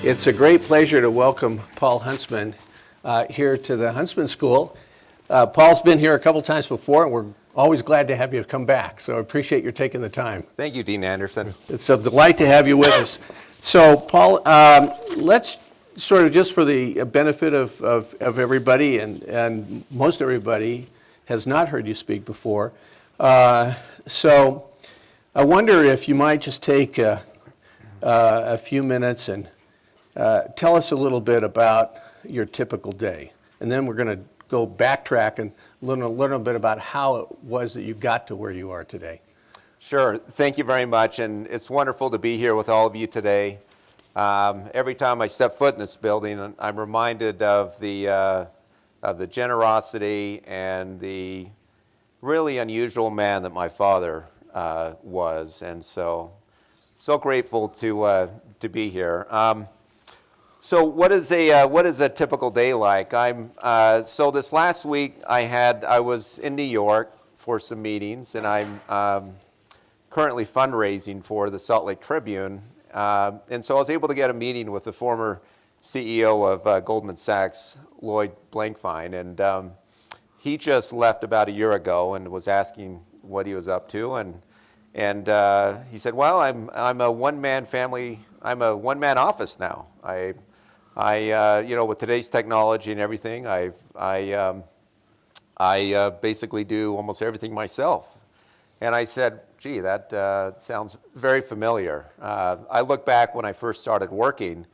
It's a great pleasure to welcome Paul Huntsman here to the Huntsman School. Paul's been here a couple times before, and we're always glad to have you come back. So I appreciate your taking the time. Thank you, Dean Anderson. It's a delight to have you with us. So, Paul, let's sort of just for the benefit of everybody, and most everybody has not heard you speak before. So I wonder if you might just take a few minutes and tell us a little bit about your typical day. And then we're going to go backtrack and learn a little bit about how it was that you got to where you are today. Sure. Thank you very much. And it's wonderful to be here with all of you today. Every time I step foot in this building, I'm reminded of the generosity and the really unusual man that my father was. And so grateful to be here. So what is a typical day like? So this last week I was in New York for some meetings, and I'm currently fundraising for the Salt Lake Tribune, and so I was able to get a meeting with the former CEO of Goldman Sachs, Lloyd Blankfein, and he just left about a year ago and was asking what he was up to, and he said, "Well, I'm a one-man family. I'm a one-man office now. With today's technology and everything, I basically do almost everything myself." And I said, "Gee, that sounds very familiar." I look back when I first started working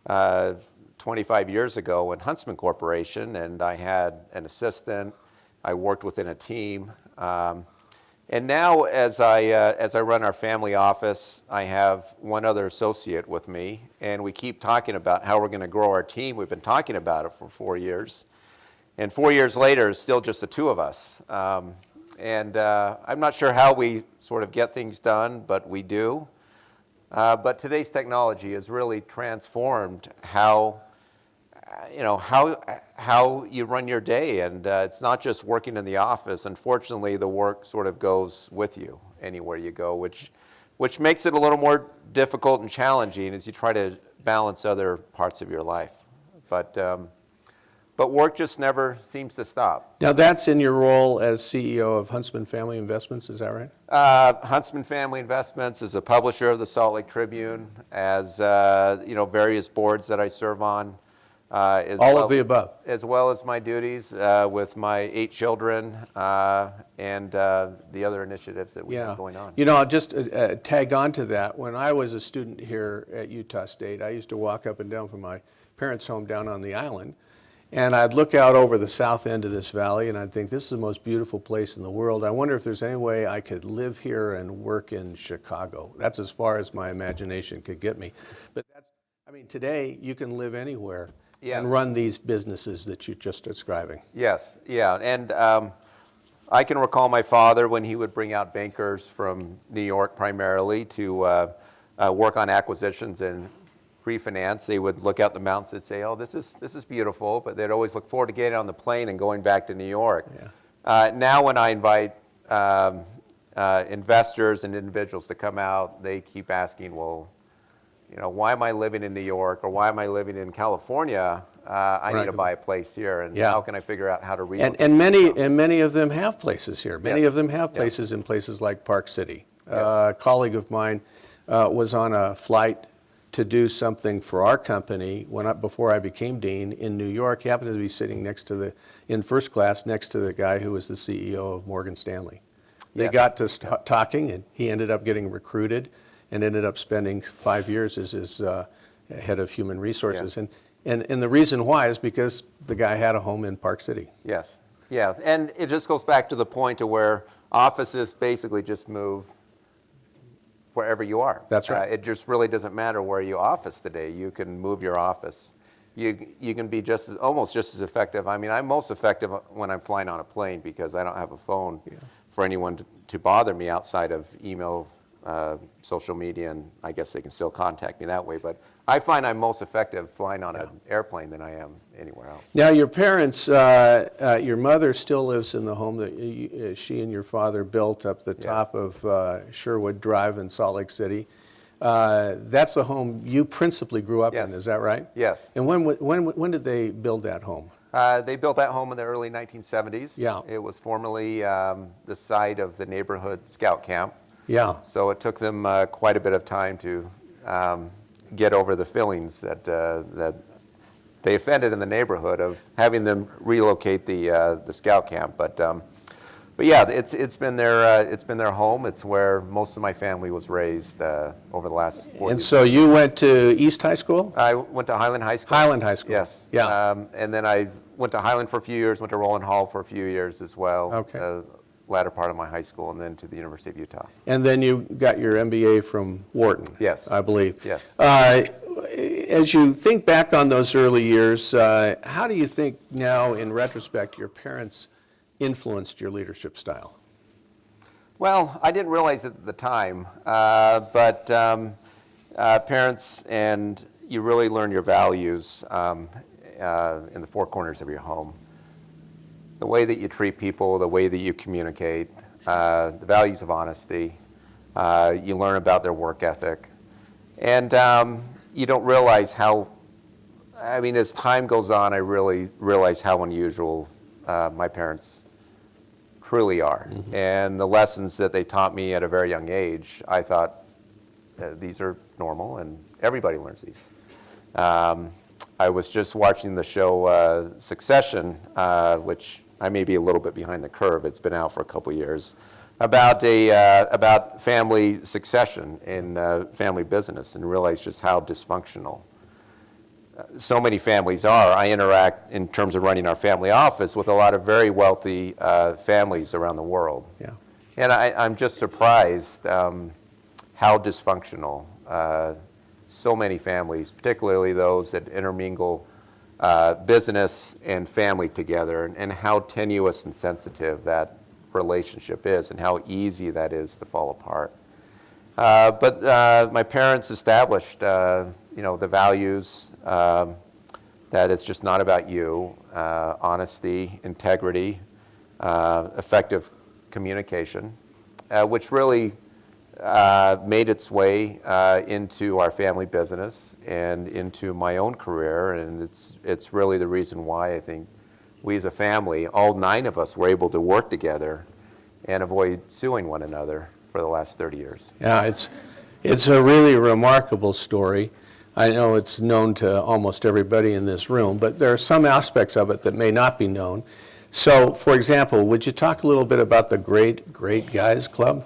25 years ago in Huntsman Corporation, and I had an assistant. I worked within a team. And now, as I run our family office, I have one other associate with me, and we keep talking about how we're going to grow our team. We've been talking about it for 4 years, and 4 years later, it's still just the two of us. And I'm not sure how we sort of get things done, but we do. But today's technology has really transformed how you run your day, and it's not just working in the office. Unfortunately, the work sort of goes with you anywhere you go, which makes it a little more difficult and challenging as you try to balance other parts of your life. But work just never seems to stop. Now that's in your role as CEO of Huntsman Family Investments, is that right? Huntsman Family Investments is a publisher of the Salt Lake Tribune, as various boards that I serve on. All of the above. As well as my duties with my 8 children and the other initiatives that we have going on. I'll just tag on to that. When I was a student here at Utah State, I used to walk up and down from my parents' home down on the island, and I'd look out over the south end of this valley, and I'd think, this is the most beautiful place in the world. I wonder if there's any way I could live here and work in Chicago. That's as far as my imagination could get me. But today you can live anywhere. Yes. And run these businesses that you're just describing. Yes, yeah, and I can recall my father when he would bring out bankers from New York primarily to work on acquisitions and refinance. They would look out the mountains and say, "Oh, this is beautiful," but they'd always look forward to getting on the plane and going back to New York. Yeah. Now when I invite investors and individuals to come out, they keep asking, "Well, why am I living in New York, or why am I living in California? I need to buy a place here, and how can I figure out how to relocate?" And many of them have places here. Many of them have places in places like Park City. A colleague of mine was on a flight to do something for our company before I became dean in New York. He happened to be sitting in first class next to the guy who was the CEO of Morgan Stanley. They got to talking, and he ended up getting recruited and ended up spending 5 years as his head of human resources. Yeah. And the reason why is because the guy had a home in Park City. Yes, yeah, and it just goes back to the point to where offices basically just move wherever you are. That's right. It just really doesn't matter where you office today. You can move your office. You can be almost just as effective. I'm most effective when I'm flying on a plane because I don't have a phone for anyone to bother me outside of email, social media, and I guess they can still contact me that way. But I find I'm most effective flying on an airplane than I am anywhere else. Now, your parents, your mother still lives in the home that she and your father built up the top of Sherwood Drive in Salt Lake City. That's the home you principally grew up Yes. in, is that right? Yes. And when did they build that home? They built that home in the early 1970s. Yeah. It was formerly the site of the neighborhood scout camp. Yeah. So it took them quite a bit of time to get over the feelings that they offended in the neighborhood of having them relocate the scout camp. But yeah, it's been their home. It's where most of my family was raised over the last 40 And years. so you went to East High School? I went to Highland High School. Highland High School. Yes. Yeah. And then I went to Highland for a few years, went to Rowland Hall for a few years as well. Okay. Latter part of my high school, and then to the University of Utah. And then you got your MBA from Wharton? Yes. I believe. Yes. As you think back on those early years, how do you think now, in retrospect, your parents influenced your leadership style? Well, I didn't realize it at the time, but parents, and you really learn your values in the four corners of your home. The way that you treat people, the way that you communicate, the values of honesty. You learn about their work ethic. And you don't realize how, I mean, as time goes on, I really realize how unusual my parents truly are. Mm-hmm. And the lessons that they taught me at a very young age, I thought these are normal and everybody learns these. I was just watching the show Succession, which I may be a little bit behind the curve. It's been out for a couple years, about family succession in family business, and realized just how dysfunctional so many families are. I interact in terms of running our family office with a lot of very wealthy families around the world. Yeah. And I'm just surprised how dysfunctional so many families, particularly those that intermingle business and family together, and how tenuous and sensitive that relationship is, and how easy that is to fall apart. But my parents established, the values that it's just not about you, honesty, integrity, effective communication, which really made its way into our family business and into my own career, and it's really the reason why I think we as a family, all 9 of us, were able to work together and avoid suing one another for the last 30 years. Yeah, it's a really remarkable story. I know it's known to almost everybody in this room, but there are some aspects of it that may not be known. So, for example, would you talk a little bit about the Great Guys Club?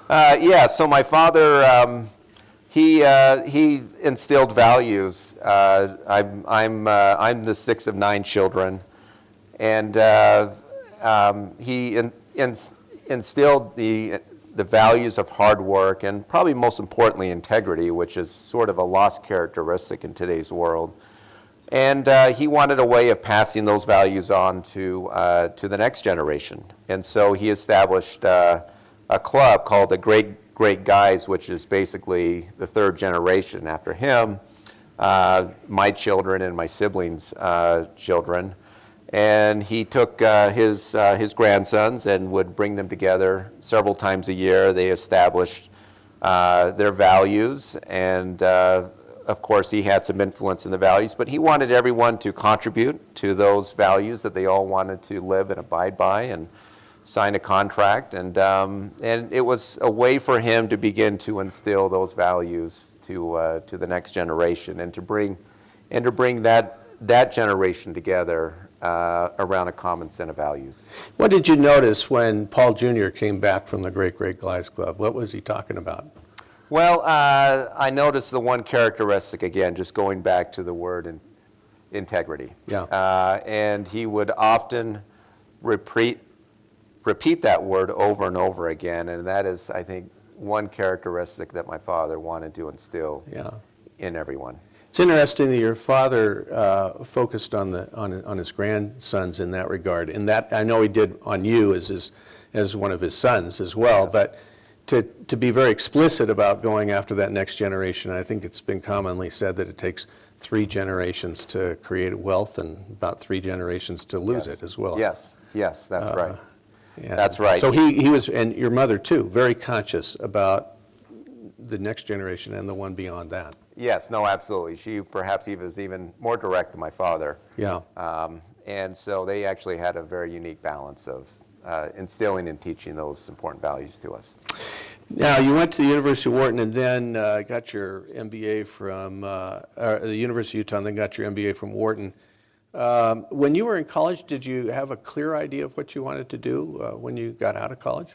Yeah, so my father, he instilled values. I'm the 6th of 9 children, and he instilled the values of hard work, and probably most importantly integrity, which is sort of a lost characteristic in today's world. And he wanted a way of passing those values on to the next generation, and so he established a club called the Great Guys, which is basically the 3rd generation after him, my children and my siblings' children. And he took his grandsons and would bring them together several times a year. They established their values, and of course he had some influence in the values, but he wanted everyone to contribute to those values that they all wanted to live and abide by, and sign a contract, and it was a way for him to begin to instill those values to the next generation, and to bring that generation together around a common set of values. What did you notice when Paul Jr. came back from the Great Guys Club? What was he talking about? Well, I noticed the one characteristic, again, just going back to the word integrity. Yeah. And he would often repeat that word over and over again, and that is, I think, one characteristic that my father wanted to instill in everyone. It's interesting that your father focused on his grandsons in that regard, and that I know he did on you as one of his sons as well. Yes. But to be very explicit about going after that next generation, I think it's been commonly said that it takes 3 generations to create wealth and about 3 generations to lose it as well. Yes, that's right. Yeah. That's right. So he was, and your mother too, very conscious about the next generation and the one beyond that. Yes, no, absolutely. She perhaps even was even more direct than my father. Yeah. And so they actually had a very unique balance of instilling and teaching those important values to us. Now, you went to the University of Wharton and then got your MBA from the University of Utah and then got your MBA from Wharton. When you were in college, did you have a clear idea of what you wanted to do when you got out of college?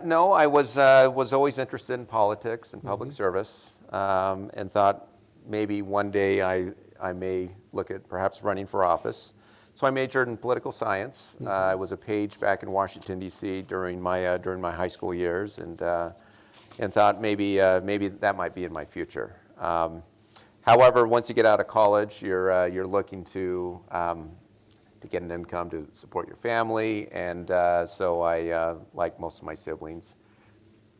No, I was always interested in politics and public service, and thought maybe one day I may look at perhaps running for office. So I majored in political science. I was a page back in Washington, D.C. during my high school years, and thought maybe that might be in my future. However, once you get out of college, you're looking to get an income to support your family, and so I, like most of my siblings,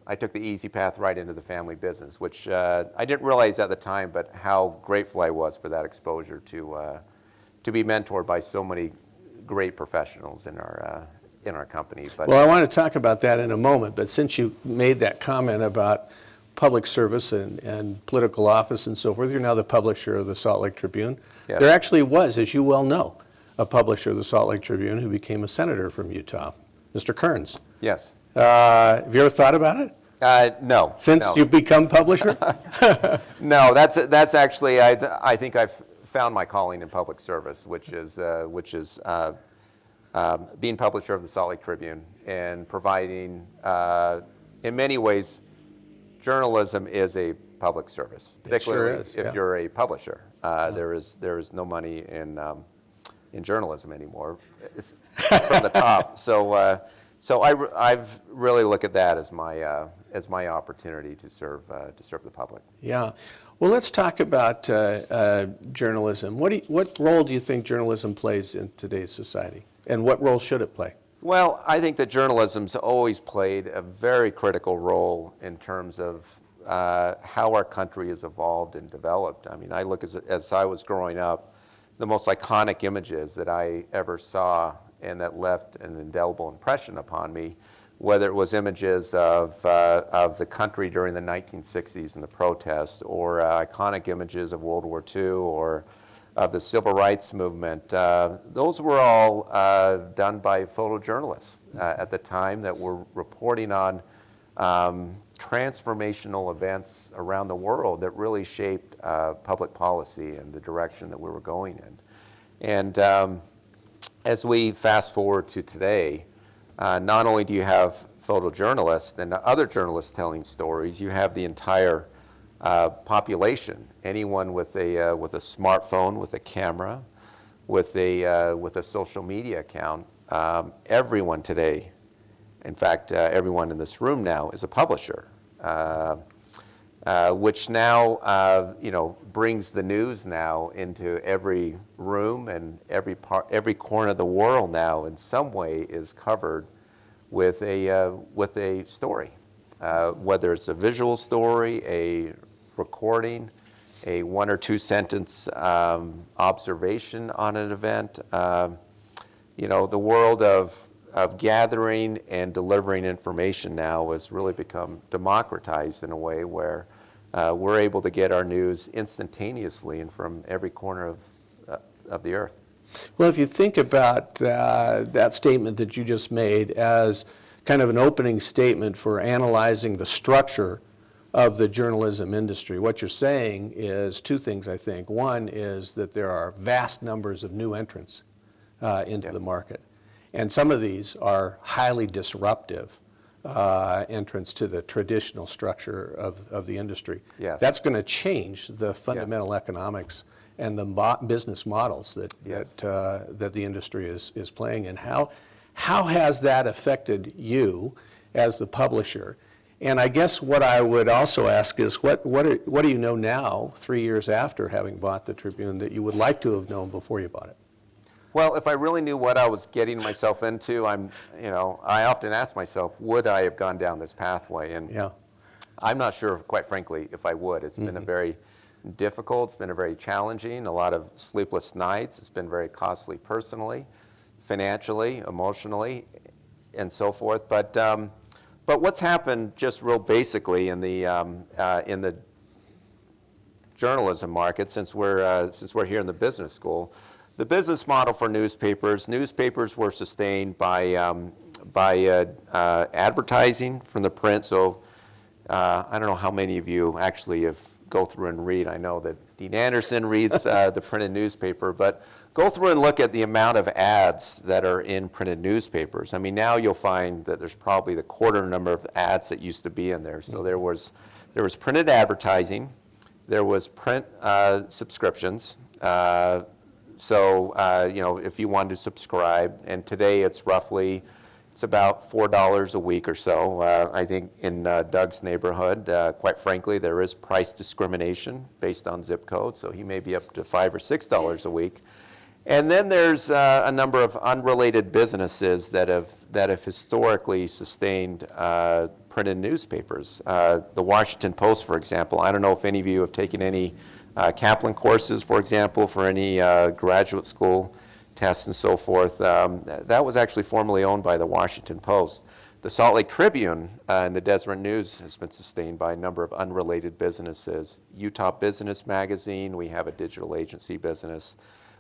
I took the easy path right into the family business, which I didn't realize at the time, but how grateful I was for that exposure to be mentored by so many great professionals in our company. But Well, I want to talk about that in a moment, but since you made that comment about public service and political office and so forth, you're now the publisher of the Salt Lake Tribune. Yes. There actually was, as you well know, a publisher of the Salt Lake Tribune who became a senator from Utah, Mr. Kearns. yes, Have you ever thought about it? no. Since no. you've become publisher? No, that's actually, I think I've found my calling in public service, which is being publisher of the Salt Lake Tribune and providing, in many ways, journalism is a public service, particularly It sure is, if yeah. you're a publisher. There is no money in journalism anymore. It's from the top. So I've really look at that as my opportunity to serve the public. Yeah. Well, let's talk about journalism. What role do you think journalism plays in today's society? And what role should it play? Well, I think that journalism's always played a very critical role in terms of how our country has evolved and developed. I mean, I look as I was growing up, the most iconic images that I ever saw and that left an indelible impression upon me, whether it was images of the country during the 1960s and the protests, or iconic images of World War II, or of the Civil Rights Movement. Those were all done by photojournalists at the time that were reporting on transformational events around the world that really shaped public policy and the direction that we were going in. And as we fast forward to today, not only do you have photojournalists and other journalists telling stories, you have the entire population. Anyone with a smartphone, with a camera, with a social media account. Everyone today, in fact, everyone in this room now is a publisher, which now brings the news now into every room, and every corner of the world now in some way is covered with a story, whether it's a visual story, a recording, a 1 or 2 sentence observation on an event. The world of gathering and delivering information now has really become democratized in a way where we're able to get our news instantaneously and from every corner of the earth. Well, if you think about that statement that you just made as kind of an opening statement for analyzing the structure of the journalism industry, what you're saying is 2 things, I think. One is that there are vast numbers of new entrants into the market. And some of these are highly disruptive entrants to the traditional structure of the industry. Yes. That's going to change the fundamental economics and the business models that the industry is playing in. How has that affected you as the publisher? And I guess what I would also ask is, what do you know now, 3 years after having bought the Tribune, that you would like to have known before you bought it? Well, if I really knew what I was getting myself into, I often ask myself, would I have gone down this pathway? And I'm not sure, quite frankly, if I would. It's been a very difficult, it's been a very challenging, a lot of sleepless nights. It's been very costly personally, financially, emotionally, and so forth. But But what's happened just real basically in the journalism market, since we're here in the business school, the business model for newspapers were sustained by advertising from the print. So I don't know how many of you actually go through and read. I know that Dean Anderson reads the printed newspaper, but go through and look at the amount of ads that are in printed newspapers. I mean, now you'll find that there's probably the quarter number of ads that used to be in there. So there was printed advertising, there was print subscriptions. So if you wanted to subscribe, and today it's about $4 a week or so. I think in Doug's neighborhood, quite frankly, there is price discrimination based on zip code, so he may be up to $5 or $6 a week. And then there's a number of unrelated businesses that have historically sustained printed newspapers. The Washington Post, for example. I don't know if any of you have taken any Kaplan courses, for example, for any graduate school tests and so forth. That was actually formerly owned by the Washington Post. The Salt Lake Tribune and the Deseret News has been sustained by a number of unrelated businesses. Utah Business Magazine, we have a digital agency business.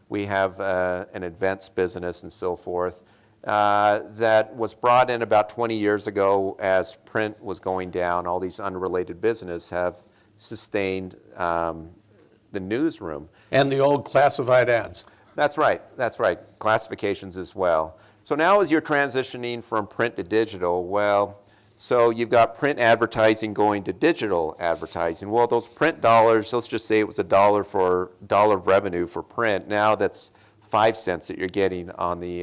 We have an events business and so forth that was brought in about 20 years ago as print was going down. All these unrelated businesses have sustained the newsroom. And the old classified ads. That's right. Classifications as well. So now as you're transitioning from print to digital, so you've got print advertising going to digital advertising. Well, those print dollars, let's just say it was $1 of revenue for print. Now that's 5 cents that you're getting on the,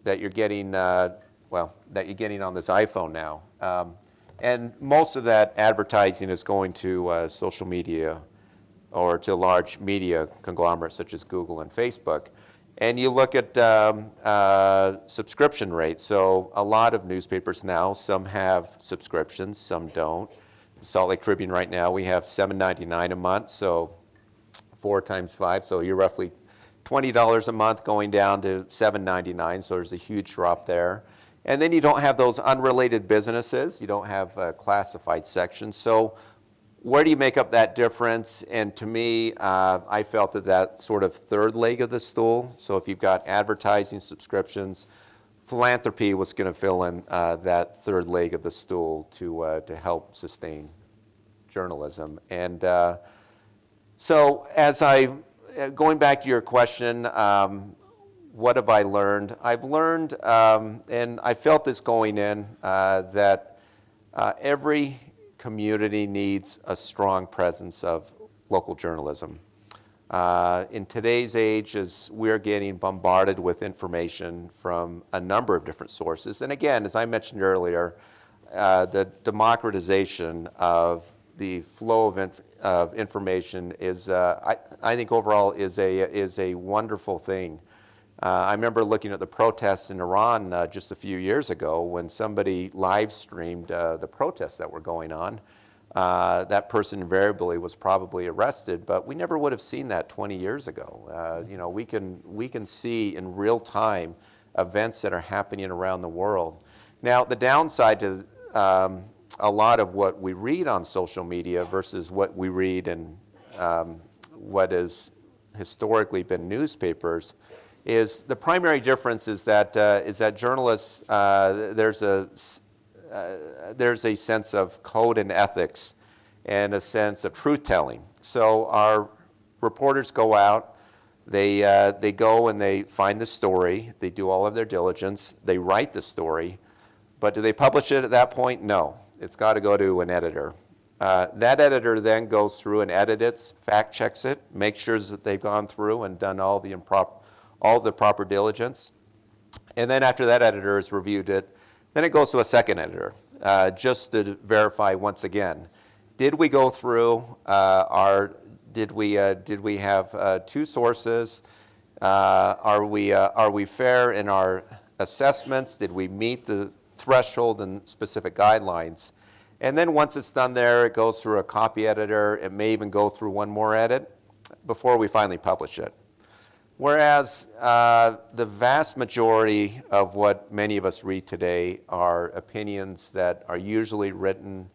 that you're getting on this iPhone now. And most of that advertising is going to social media or to large media conglomerates such as Google and Facebook. And you look at subscription rates. So a lot of newspapers now, some have subscriptions, some don't. Salt Lake Tribune right now, we have $7.99 a month, so 4 times 5, so you're roughly $20 a month going down to $7.99, so there's a huge drop there. And then you don't have those unrelated businesses. You don't have classified sections. So where do you make up that difference? And to me, I felt that sort of third leg of the stool. So if you've got advertising, subscriptions, philanthropy was going to fill in that third leg of the stool to help sustain journalism. And so going back to your question, what have I learned? I've learned, and I felt this going in, that every community needs a strong presence of local journalism. In today's age, as we're getting bombarded with information from a number of different sources, and again, as I mentioned earlier, the democratization of the flow of information is, I think overall, is a wonderful thing. I remember looking at the protests in Iran just a few years ago when somebody live streamed the protests that were going on. That person invariably was probably arrested, but we never would have seen that 20 years ago. We can see in real time events that are happening around the world. Now, the downside to a lot of what we read on social media versus what we read in what has historically been newspapers is the primary difference is that journalists, there's a sense of code and ethics and a sense of truth-telling. So our reporters go out, they go and they find the story, they do all of their diligence, they write the story, but do they publish it at that point? No. It's got to go to an editor. That editor then goes through and edits it, fact-checks it, makes sure that they've gone through and done all the proper diligence. And then after that editor has reviewed it, then it goes to a second editor, just to verify once again. Did we go through did we have 2 sources? Are we fair in our assessments? Did we meet the threshold and specific guidelines? And then once it's done there, it goes through a copy editor. It may even go through one more edit before we finally publish it. Whereas the vast majority of what many of us read today are opinions that are usually written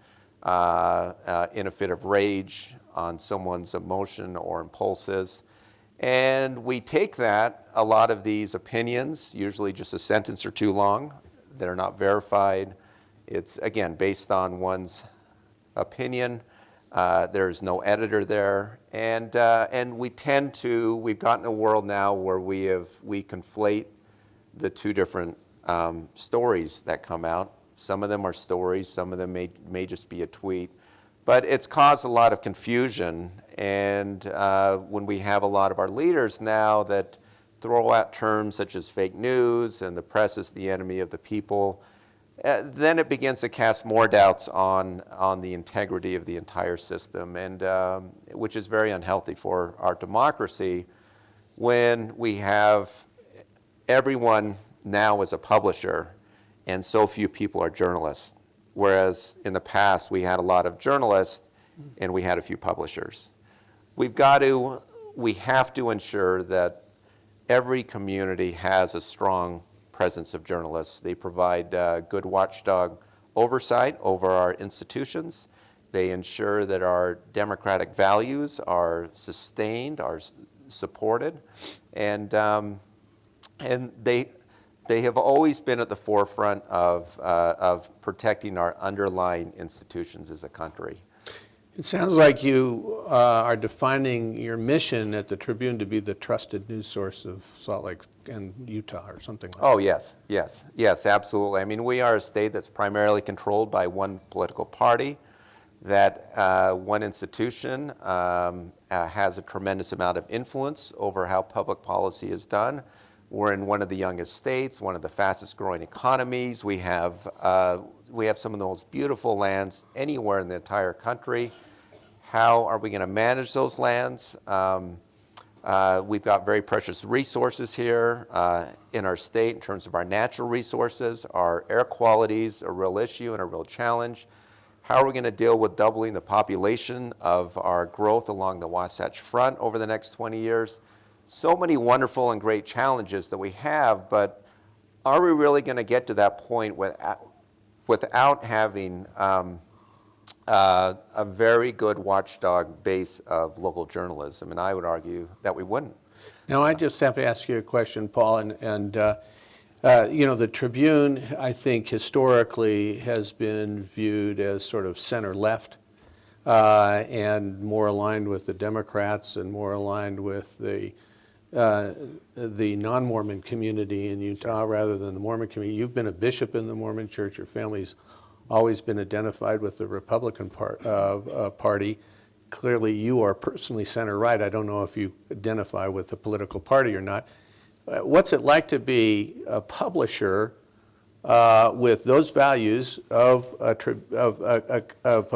in a fit of rage on someone's emotion or impulses. And we take that, a lot of these opinions, usually just a sentence or two long, they're not verified. It's, again, based on one's opinion. There's no editor there. And we've gotten a world now where we conflate the two different stories that come out. Some of them are stories, some of them may just be a tweet. But it's caused a lot of confusion. And when we have a lot of our leaders now that throw out terms such as fake news and the press is the enemy of the people, then it begins to cast more doubts on the integrity of the entire system, and which is very unhealthy for our democracy when we have everyone now as a publisher and so few people are journalists. Whereas in the past we had a lot of journalists and we had a few publishers. We have to ensure that every community has a strong presence of journalists. They provide good watchdog oversight over our institutions. They ensure that our democratic values are sustained, are supported, and they have always been at the forefront of protecting our underlying institutions as a country. It sounds like you are defining your mission at the Tribune to be the trusted news source of Salt Lake and Utah or something like that. Oh, yes, absolutely. I mean, we are a state that's primarily controlled by one political party, that one institution has a tremendous amount of influence over how public policy is done. We're in one of the youngest states, one of the fastest growing economies. We have some of the most beautiful lands anywhere in the entire country. How are we going to manage those lands? We've got very precious resources here in our state in terms of our natural resources. Our air quality is a real issue and a real challenge. How are we going to deal with doubling the population of our growth along the Wasatch Front over the next 20 years? So many wonderful and great challenges that we have, but are we really going to get to that point without having a very good watchdog base of local journalism? And I would argue that we wouldn't. Now, I just have to ask you a question, Paul, and the Tribune, I think, historically has been viewed as sort of center-left and more aligned with the Democrats and more aligned with the non-Mormon community in Utah rather than the Mormon community. You've been a bishop in the Mormon Church. Your family's always been identified with the Republican Party. Clearly, you are personally center-right. I don't know if you identify with the political party or not. What's it like to be a publisher with those values of a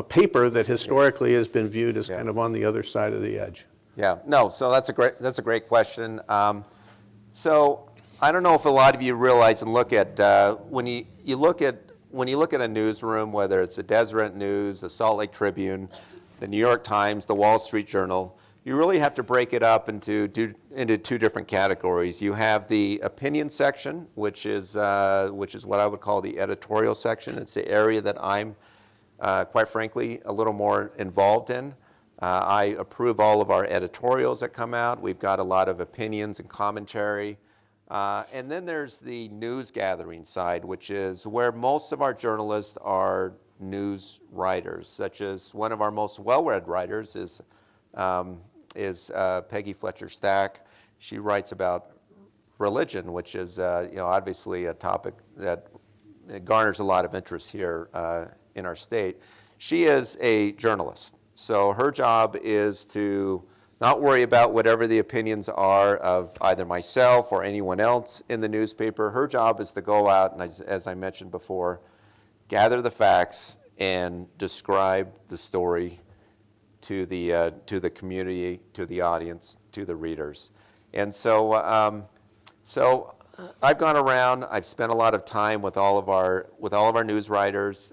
paper that historically has been viewed as kind of on the other side of the edge? Yeah, no, so that's a great question. So I don't know if a lot of you realize and look at when you look at a newsroom, whether it's the Deseret News, the Salt Lake Tribune, the New York Times, the Wall Street Journal, you really have to break it up into two different categories. You have the opinion section, which is what I would call the editorial section. It's the area that I'm, quite frankly, a little more involved in. I approve all of our editorials that come out. We've got a lot of opinions and commentary. And then there's the news gathering side, which is where most of our journalists are news writers, such as one of our most well-read writers is Peggy Fletcher Stack. She writes about religion, which is obviously a topic that garners a lot of interest here in our state. She is a journalist. So her job is to not worry about whatever the opinions are of either myself or anyone else in the newspaper. Her job is to go out and, as I mentioned before, gather the facts and describe the story to the community, to the audience, to the readers. And so, I've gone around. I've spent a lot of time with all of our news writers.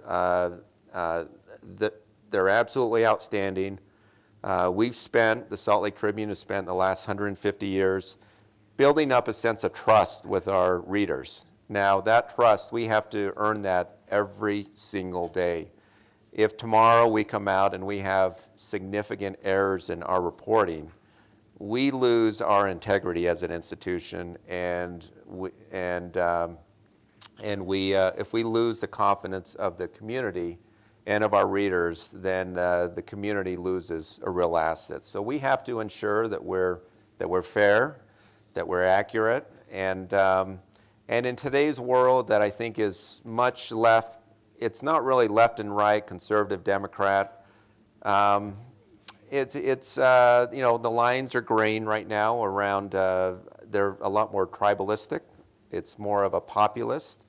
They're absolutely outstanding. The Salt Lake Tribune has spent the last 150 years building up a sense of trust with our readers. Now, that trust, we have to earn that every single day. If tomorrow we come out and we have significant errors in our reporting, we lose our integrity as an institution, and if we lose the confidence of the community and of our readers, then the community loses a real asset. So we have to ensure that we're fair, that we're accurate, and in today's world that I think is much left, it's not really left and right, conservative, Democrat. It's you know, the lines are graying right now around, they're a lot more tribalistic. It's more of a populist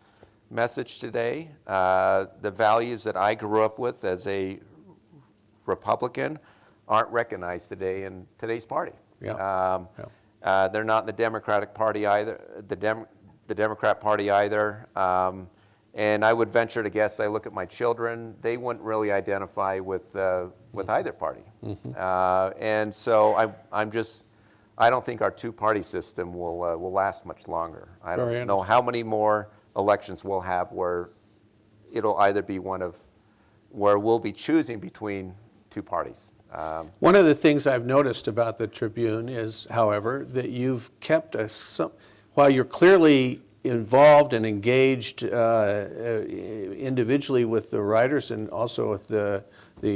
message today. The values that I grew up with as a Republican aren't recognized today in today's party. Yeah. They're not in the Democratic Party either, the Democrat Party either. And I would venture to guess, I look at my children, they wouldn't really identify with either party. And so I don't think our two-party system will last much longer. I don't know how many more elections we'll have where it'll either be where we'll be choosing between two parties. One of the things I've noticed about the Tribune is, however, that you've kept while you're clearly involved and engaged individually with the writers and also with the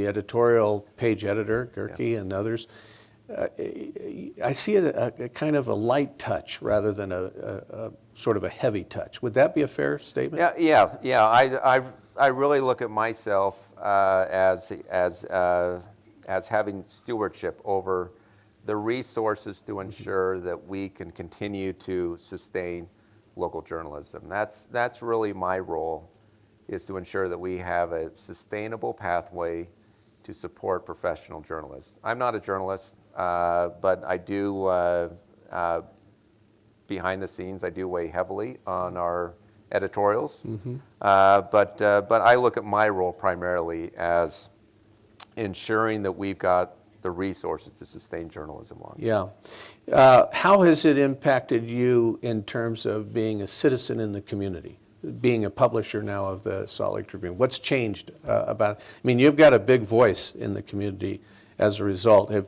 editorial page editor, Gerke, and others, I see a kind of a light touch rather than a sort of a heavy touch. Would that be a fair statement? Yeah. I really look at myself as having stewardship over the resources to ensure that we can continue to sustain local journalism. That's really my role, is to ensure that we have a sustainable pathway to support professional journalists. I'm not a journalist, but I do, behind the scenes, I do weigh heavily on our editorials. But I look at my role primarily as ensuring that we've got the resources to sustain journalism long. Yeah. How has it impacted you in terms of being a citizen in the community, being a publisher now of the Salt Lake Tribune? What's changed I mean, you've got a big voice in the community as a result. Do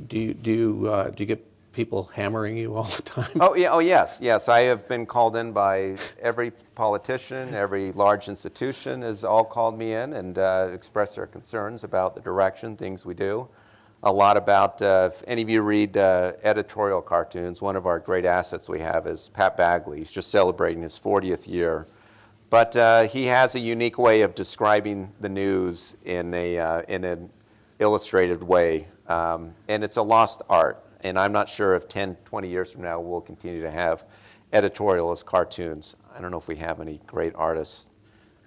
you get people hammering you all the time? Oh yes. I have been called in by every politician, every large institution has all called me in and expressed their concerns about the direction, things we do. A lot about, if any of you read editorial cartoons, one of our great assets we have is Pat Bagley. He's just celebrating his 40th year. But he has a unique way of describing the news in an illustrated way. And it's a lost art. And I'm not sure if 10, 20 years from now we'll continue to have editorial as cartoons. I don't know if we have any great artists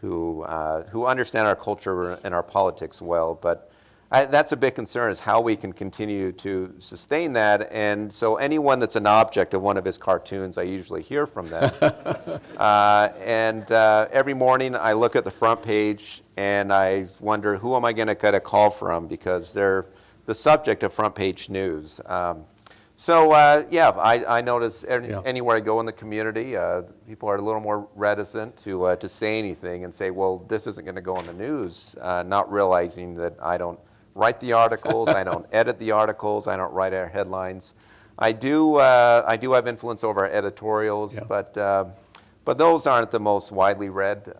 who understand our culture and our politics well, but that's a big concern, is how we can continue to sustain that. And so anyone that's an object of one of his cartoons, I usually hear from them. Every morning I look at the front page and I wonder, who am I going to get a call from, because they're the subject of front page news. I notice anywhere I go in the community, people are a little more reticent to say anything and say, well, this isn't going to go on the news, not realizing that I don't write the articles, I don't edit the articles, I don't write our headlines. I do have influence over our editorials, but those aren't the most widely read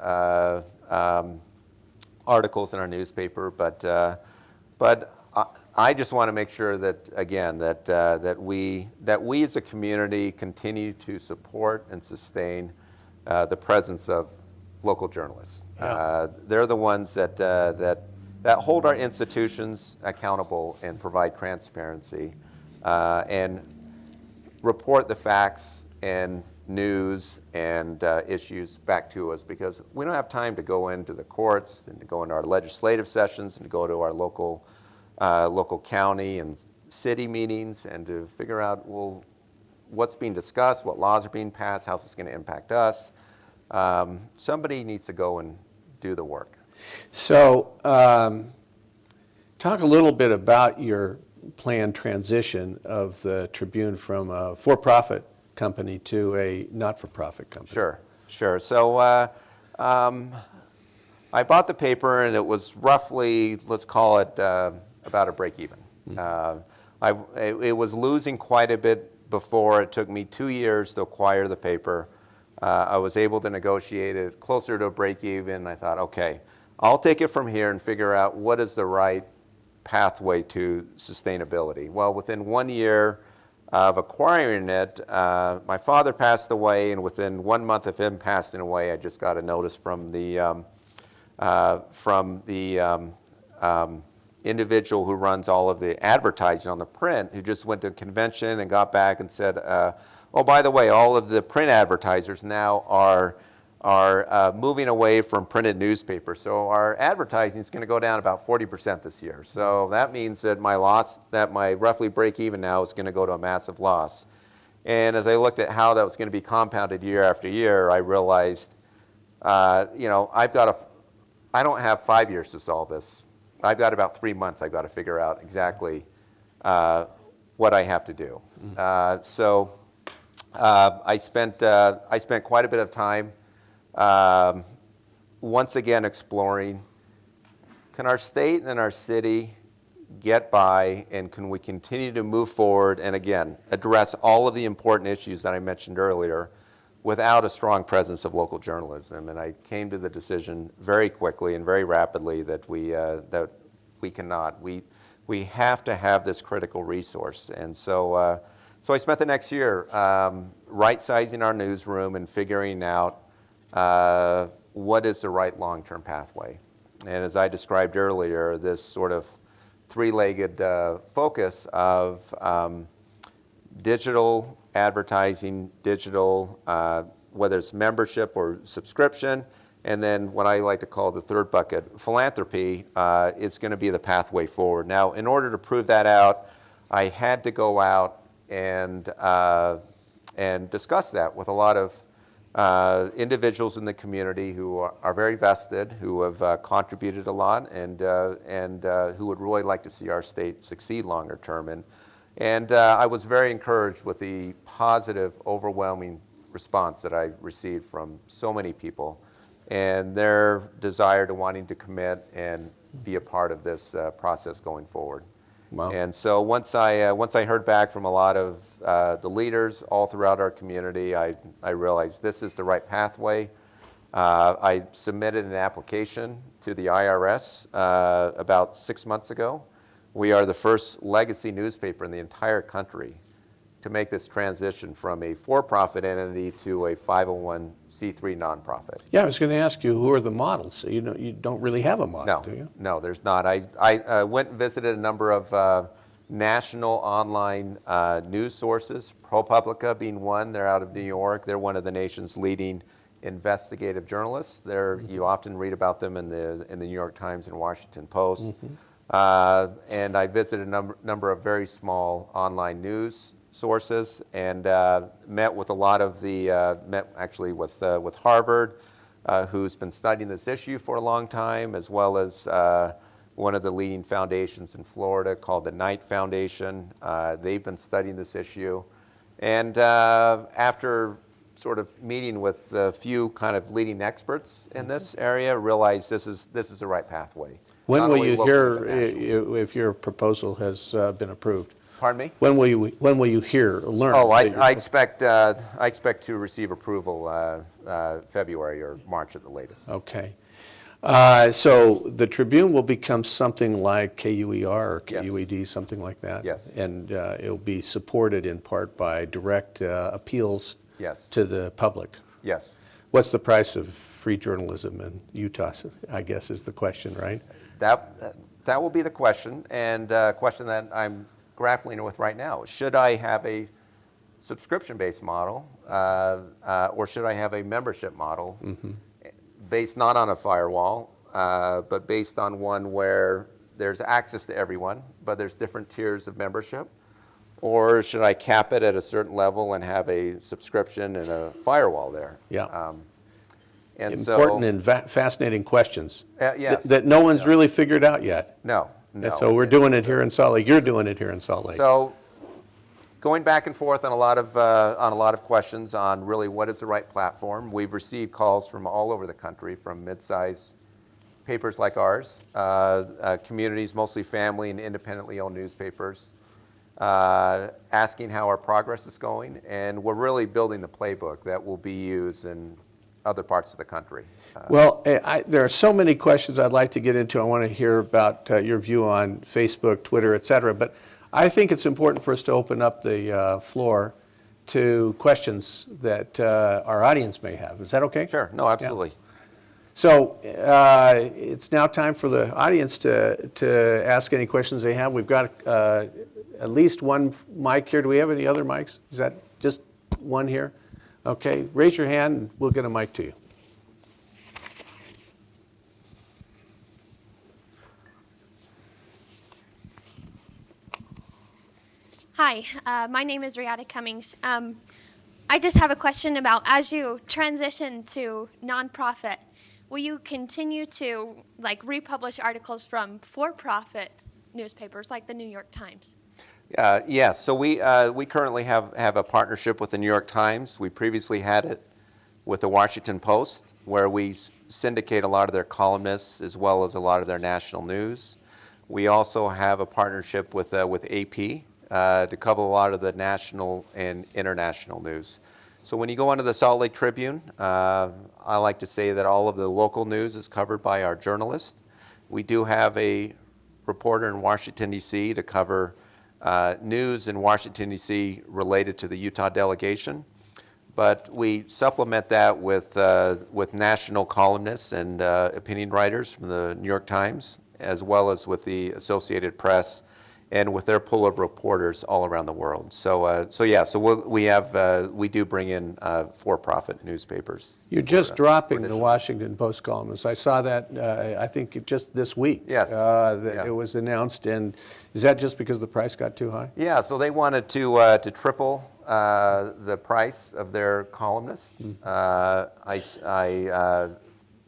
articles in our newspaper. But I just want to make sure that, again, that we as a community continue to support and sustain the presence of local journalists. They're the ones that hold our institutions accountable and provide transparency and report the facts and news and issues back to us, because we don't have time to go into the courts and to go into our legislative sessions and to go to our local county and city meetings and to figure out, well, what's being discussed, what laws are being passed, how's this going to impact us. Somebody needs to go and do the work. So talk a little bit about your planned transition of the Tribune from a for-profit company to a not-for-profit company? Sure, sure. So I bought the paper, and it was roughly, let's call it about a break even. It was losing quite a bit before. It took me 2 years to acquire the paper. I was able to negotiate it closer to a break even. I thought, okay, I'll take it from here and figure out what is the right pathway to sustainability. Well, within 1 year of acquiring it, my father passed away, and within 1 month of him passing away, I just got a notice from the individual who runs all of the advertising on the print, who just went to a convention and got back and said, oh, by the way, all of the print advertisers now are moving away from printed newspapers. So our advertising is going to go down about 40% this year. So that means that my roughly break even now is going to go to a massive loss. And as I looked at how that was going to be compounded year after year, I realized, I don't have 5 years to solve this. I've got about 3 months. I've got to figure out exactly what I have to do. So I spent quite a bit of time once again exploring, can our state and our city get by, and can we continue to move forward and again address all of the important issues that I mentioned earlier without a strong presence of local journalism? And I came to the decision very quickly and very rapidly that we cannot. We have to have this critical resource. And so I spent the next year right-sizing our newsroom and figuring out what is the right long-term pathway. And as I described earlier, this sort of three-legged focus of digital advertising, digital, whether it's membership or subscription, and then what I like to call the third bucket, philanthropy, is going to be the pathway forward. Now, in order to prove that out, I had to go out and discuss that with a lot of individuals in the community who are very vested, who have contributed a lot, and who would really like to see our state succeed longer term. And I was very encouraged with the positive, overwhelming response that I received from so many people and their desire to wanting to commit and be a part of this process going forward. Wow. And so once I heard back from a lot of the leaders all throughout our community, I realized this is the right pathway. I submitted an application to the IRS about 6 months ago. We are the first legacy newspaper in the entire country to make this transition from a for-profit entity to a 501c3 nonprofit. Yeah, I was going to ask you, who are the models? You don't really have a model, do you? No, there's not. I went and visited a number of national online news sources, ProPublica being one. They're out of New York. They're one of the nation's leading investigative journalists. You often read about them in the New York Times and Washington Post. Mm-hmm. And I visited a number of very small online news sources and met with a lot of met actually with Harvard, who's been studying this issue for a long time, as well as one of the leading foundations in Florida called the Knight Foundation. They've been studying this issue. And after sort of meeting with a few kind of leading experts in this area, realized this is the right pathway. When will you hear if your proposal has been approved? Pardon me? When will you learn? Oh, I expect to receive approval February or March at the latest. Okay. So the Tribune will become something like KUER or KUED, yes. Something like that? Yes. And it'll be supported in part by direct appeals, yes, to the public? Yes. What's the price of free journalism in Utah, I guess, is the question, right? That will be the question, and a question that I'm grappling with right now. Should I have a subscription-based model, or should I have a membership model, mm-hmm, based not on a firewall, but based on one where there's access to everyone, but there's different tiers of membership? Or should I cap it at a certain level and have a subscription and a firewall there? Yeah. And important and fascinating questions yes. that no one's really figured out yet. No. And so we're doing it here in Salt Lake. You're doing it here in Salt Lake. So going back and forth on a lot of questions on really what is the right platform. We've received calls from all over the country, from mid-size papers like ours, communities, mostly family and independently owned newspapers, asking how our progress is going, and we're really building the playbook that will be used in other parts of the country. Well, there are so many questions I'd like to get into. I want to hear about your view on Facebook, Twitter, et cetera, but I think it's important for us to open up the floor to questions that our audience may have. Is that okay? Sure. No, absolutely. Yeah. So it's now time for the audience to ask any questions they have. We've got at least one mic here. Do we have any other mics? Is that just one here? Okay, raise your hand and we'll get a mic to you. Hi, my name is Riata Cummings. I just have a question about, as you transition to nonprofit, will you continue to republish articles from for-profit newspapers like the New York Times? Yes, so we currently have a partnership with the New York Times. We previously had it with the Washington Post, where we syndicate a lot of their columnists as well as a lot of their national news. We also have a partnership with AP to cover a lot of the national and international news. So when you go onto the Salt Lake Tribune, I like to say that all of the local news is covered by our journalists. We do have a reporter in Washington, D.C. to cover news in Washington, D.C. related to the Utah delegation. But we supplement that with national columnists and opinion writers from the New York Times, as well as with the Associated Press, and with their pool of reporters all around the world. So we do bring in for-profit newspapers. You're just dropping the Washington Post columnists. I saw that, I think, just this week. Yes. It was announced, and is that just because the price got too high? Yeah, so they wanted to triple the price of their columnists. I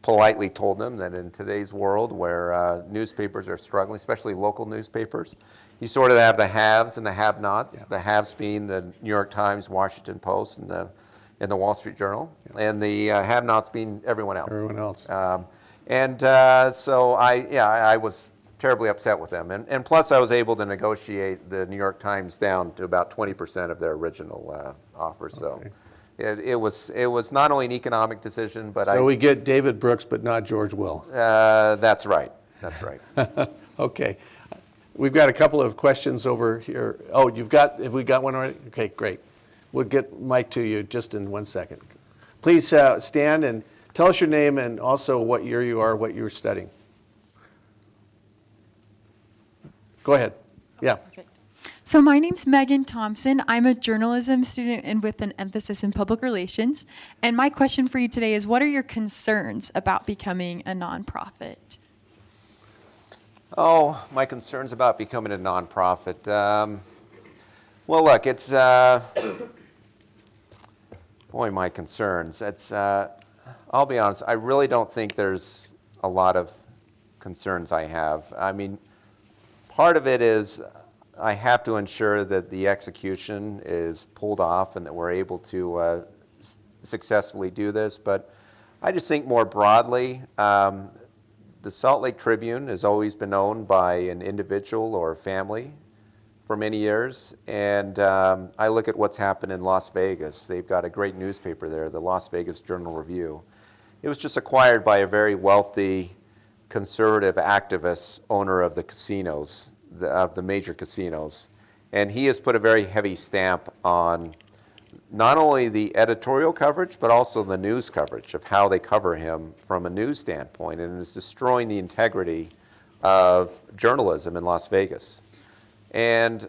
politely told them that in today's world where newspapers are struggling, especially local newspapers, you sort of have the haves and the have-nots. Yeah. The haves being the New York Times, Washington Post, and the Wall Street Journal, yeah. And the have-nots being everyone else. Everyone else. So I was terribly upset with them, and plus I was able to negotiate the New York Times down to about 20% of their original offer. So. Okay. It was not only an economic decision, but so we get David Brooks, but not George Will. That's right. That's right. Okay, we've got a couple of questions over here. Oh, have we got one already? Okay, great. We'll get Mike to you just in 1 second. Please stand and tell us your name and also what year you are, what you're studying. Go ahead. Yeah. Perfect. So my name's Megan Thompson. I'm a journalism student and with an emphasis in public relations. And my question for you today is, what are your concerns about becoming a nonprofit? Oh, my concerns about becoming a nonprofit. Well, look, it's, boy, my concerns. It's, I'll be honest, I really don't think there's a lot of concerns I have. I mean, part of it is I have to ensure that the execution is pulled off and that we're able to successfully do this. But I just think more broadly, the Salt Lake Tribune has always been owned by an individual or a family for many years. And I look at what's happened in Las Vegas. They've got a great newspaper there, the Las Vegas Journal-Review. It was just acquired by a very wealthy, conservative activist owner of the casinos, of the major casinos. And he has put a very heavy stamp on not only the editorial coverage, but also the news coverage of how they cover him from a news standpoint, and is destroying the integrity of journalism in Las Vegas. And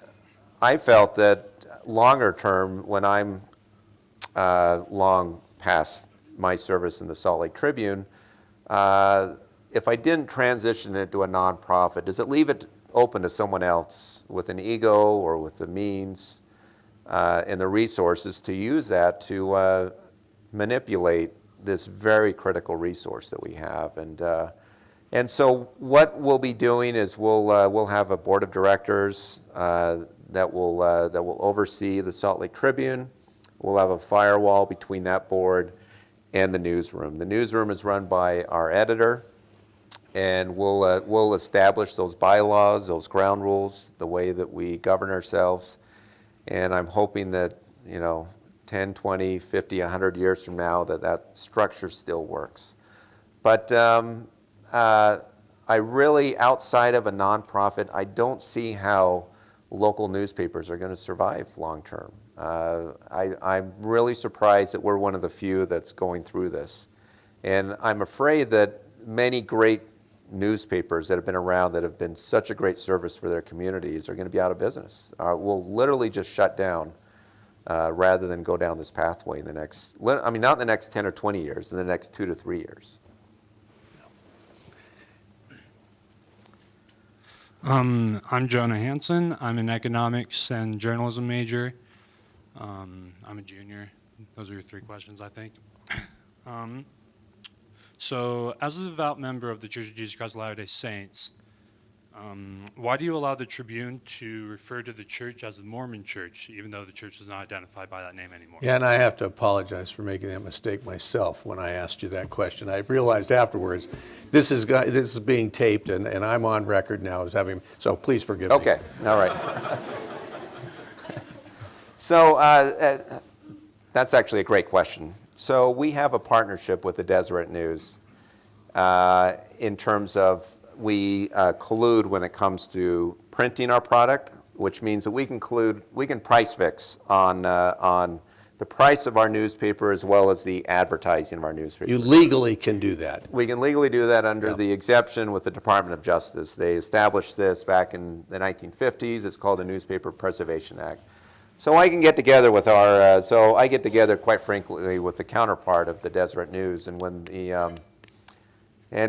I felt that longer term, when I'm long past my service in the Salt Lake Tribune, if I didn't transition it to a nonprofit, does it leave it open to someone else with an ego or with the means and the resources to use that to manipulate this very critical resource that we have? And so what we'll be doing is we'll have a board of directors. that will oversee the Salt Lake Tribune. We'll have a firewall between that board and the newsroom. The newsroom is run by our editor, and we'll establish those bylaws, those ground rules, the way that we govern ourselves. And I'm hoping that, 10, 20, 50, 100 years from now, that structure still works. But I really, outside of a nonprofit, I don't see how local newspapers are going to survive long term. I'm really surprised that we're one of the few that's going through this. And I'm afraid that many great newspapers that have been around that have been such a great service for their communities are going to be out of business. Will literally just shut down rather than go down this pathway in the next, not in the next 10 or 20 years, in the next 2 to 3 years. I'm Jonah Hansen. I'm an economics and journalism major. I'm a junior. Those are your 3 questions, I think. So, as a devout member of the Church of Jesus Christ of Latter-day Saints, why do you allow the Tribune to refer to the church as the Mormon Church, even though the church is not identified by that name anymore? Yeah, and I have to apologize for making that mistake myself when I asked you that question. I realized afterwards this is being taped, and I'm on record now as having, so please forgive me. Okay, all right. So that's actually a great question. So we have a partnership with the Deseret News in terms of we collude when it comes to printing our product, which means that we can price fix on the price of our newspaper as well as the advertising of our newspaper. You legally can do that. We can legally do that under the exception with the Department of Justice. They established this back in the 1950s. It's called the Newspaper Preservation Act. So I can get together with I get together quite frankly with the counterpart of the Deseret News, and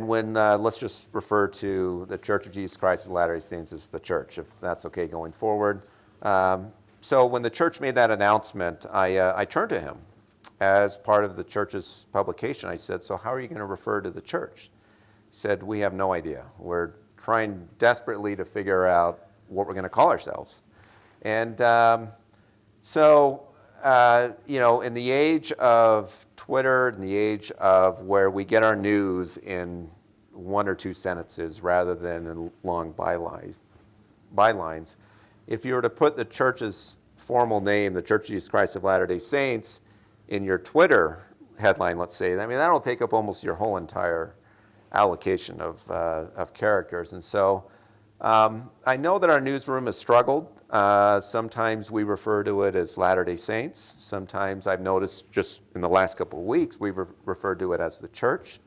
when let's just refer to the Church of Jesus Christ of Latter-day Saints as the church, if that's okay going forward. So when the church made that announcement, I turned to him as part of the church's publication. I said, so how are you going to refer to the church? He said, we have no idea. We're trying desperately to figure out what we're going to call ourselves. And in the age of Twitter, in the age of where we get our news in 1 or 2 sentences rather than in long bylines, if you were to put the church's formal name, the Church of Jesus Christ of Latter-day Saints, in your Twitter headline, let's say, that'll take up almost your whole entire allocation of characters. And so I know that our newsroom has struggled. Sometimes we refer to it as Latter-day Saints. Sometimes I've noticed just in the last couple of weeks we've referred to it as the church.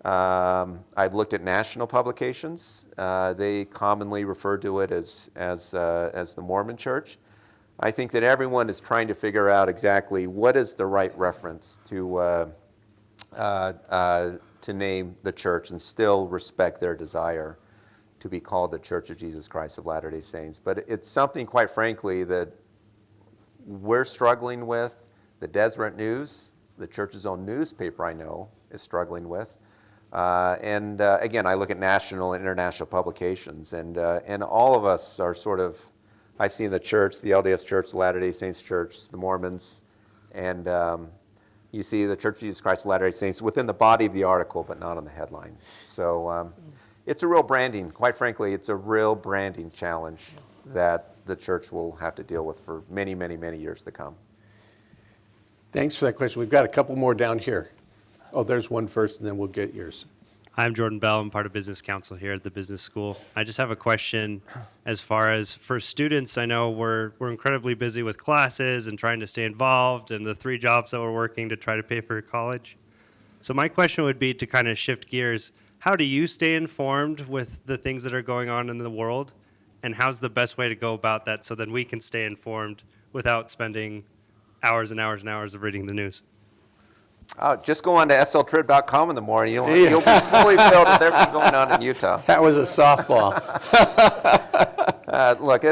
I've looked at national publications. They commonly refer to it as the Mormon Church. I think that everyone is trying to figure out exactly what is the right reference to name the church and still respect their desire to be called the Church of Jesus Christ of Latter-day Saints. But it's something, quite frankly, that we're struggling with. The Deseret News, the church's own newspaper, I know, is struggling with. Again, I look at national and international publications, and all of us are sort of, I've seen the church, the LDS Church, the Latter-day Saints Church, the Mormons, and you see the Church of Jesus Christ of Latter-day Saints within the body of the article, but not on the headline. So it's a real branding, quite frankly, it's a real branding challenge that the church will have to deal with for many, many, many years to come. Thanks for that question. We've got a couple more down here. Oh, there's one first, and then we'll get yours. I'm Jordan Bell. I'm part of business council here at the business school. I just have a question as far as for students. I know we're incredibly busy with classes and trying to stay involved and the 3 jobs that we're working to try to pay for college. So my question would be to kind of shift gears. How do you stay informed with the things that are going on in the world? And how's the best way to go about that so then we can stay informed without spending hours and hours and hours of reading the news? Just go on to sltrib.com in the morning. You'll be fully filled with everything going on in Utah. That was a softball. Look,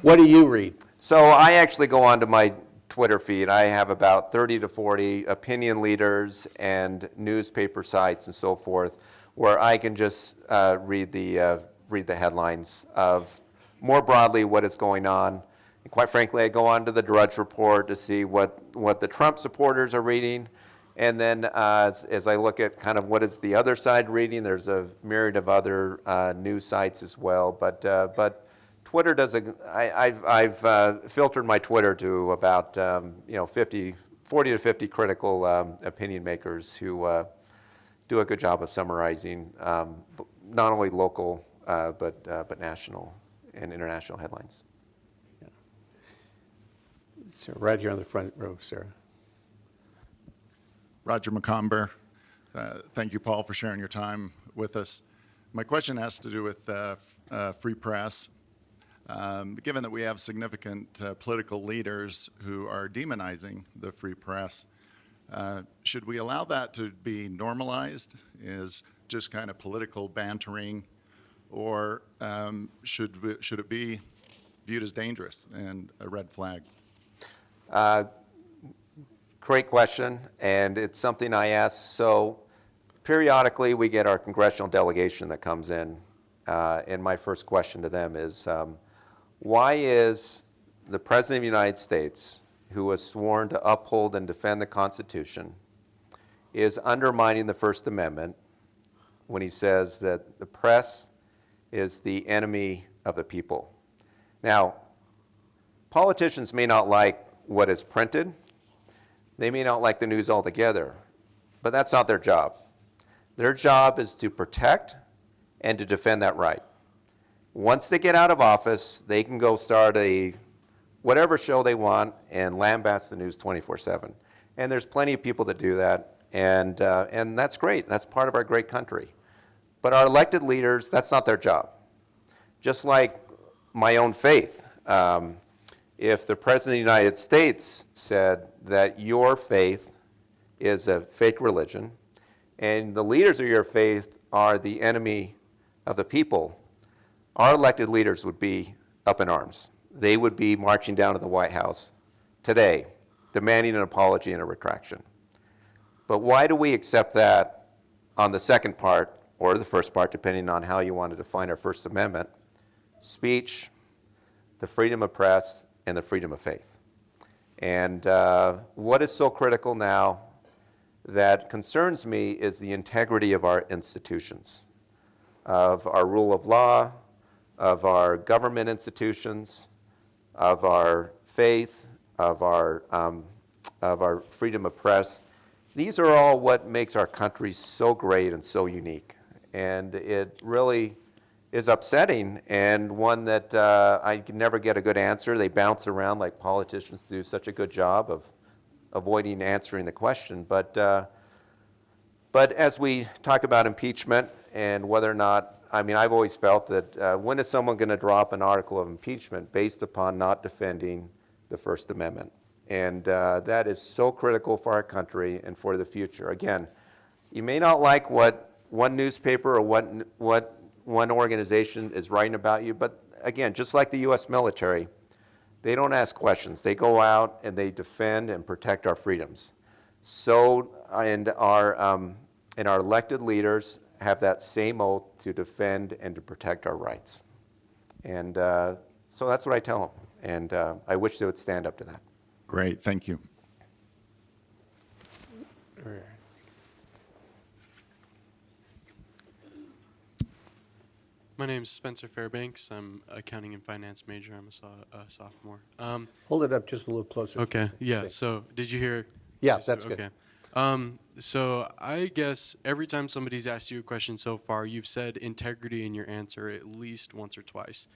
What do you read? So I actually go onto my Twitter feed. I have about 30 to 40 opinion leaders and newspaper sites and so forth, where I can just read the headlines of more broadly what is going on. And quite frankly, I go on to the Drudge Report to see what the Trump supporters are reading. And then as I look at kind of what is the other side reading, there's a myriad of other news sites as well. But Twitter does I've filtered my Twitter to about 40 to 50 critical opinion makers who do a good job of summarizing not only local but national and international headlines. So right here on the front row, Sarah. Roger McComber. Thank you, Paul, for sharing your time with us. My question has to do with free press. Given that we have significant political leaders who are demonizing the free press, should we allow that to be normalized as just kind of political bantering, or should it be viewed as dangerous and a red flag? Great question, and it's something I ask. So periodically we get our congressional delegation that comes in, and my first question to them is, why is the President of the United States, who was sworn to uphold and defend the Constitution, is undermining the First Amendment when he says that the press is the enemy of the people? Now, politicians may not like what is printed. They may not like the news altogether, but that's not their job. Their job is to protect and to defend that right. Once they get out of office, they can go start whatever show they want and lambast the news 24/7. And there's plenty of people that do that, and that's great. That's part of our great country. But our elected leaders, that's not their job. Just like my own faith. If the President of the United States said that your faith is a fake religion and the leaders of your faith are the enemy of the people, our elected leaders would be up in arms. They would be marching down to the White House today, demanding an apology and a retraction. But why do we accept that on the second part, or the first part, depending on how you want to define our First Amendment, speech, the freedom of press, and the freedom of faith? And what is so critical now that concerns me is the integrity of our institutions, of our rule of law, of our government institutions, of our faith, of our freedom of press. These are all what makes our country so great and so unique. And it really is upsetting, and one that I can never get a good answer. They bounce around like politicians do such a good job of avoiding answering the question. But as we talk about impeachment and whether or not, I mean, I've always felt that when is someone going to drop an article of impeachment based upon not defending the First Amendment? And that is so critical for our country and for the future. Again, you may not like what one newspaper or what one organization is writing about you, but again, just like the U.S. military, they don't ask questions. They go out and they defend and protect our freedoms. So, and our elected leaders have that same oath to defend and to protect our rights. And so that's what I tell them, and I wish they would stand up to that. Great, thank you. My name is Spencer Fairbanks. I'm accounting and finance major. I'm a sophomore. Hold it up just a little closer. Okay, yeah, so did you hear? Yeah, that's good. Okay. So I guess every time somebody's asked you a question so far, you've said integrity in your answer at least once or twice.